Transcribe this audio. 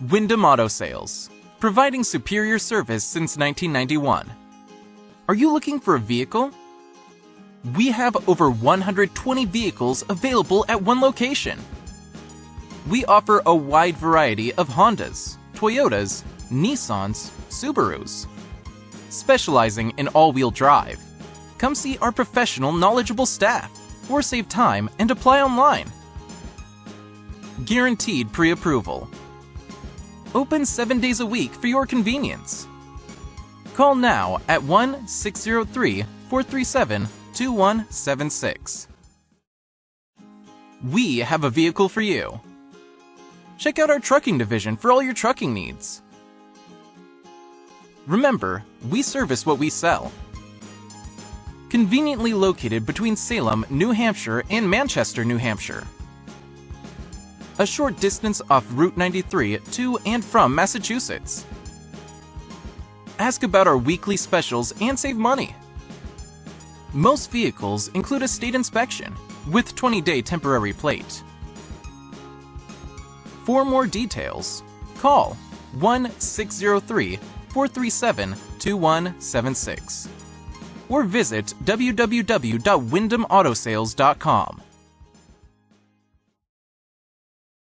Windham Auto Sales, providing superior service since 1991. Are you looking for a vehicle? We have over 120 vehicles available at one location. We offer a wide variety of Hondas, Toyotas, Nissans, Subarus. Specializing in all-wheel drive, come see our professional, knowledgeable staff or save time and apply online. Guaranteed pre-approval. Open 7 days a week for your convenience. Call now at 1-603-437-2176. We have a vehicle for you. Check out our trucking division for all your trucking needs. Remember, we service what we sell. Conveniently located between Salem, New Hampshire and Manchester, New Hampshire. A short distance off Route 93 to and from Massachusetts. Ask about our weekly specials and save money. Most vehicles include a state inspection with 20-day temporary plate. For more details, call 1-603-437-2176 or visit www.windhamautosales.com.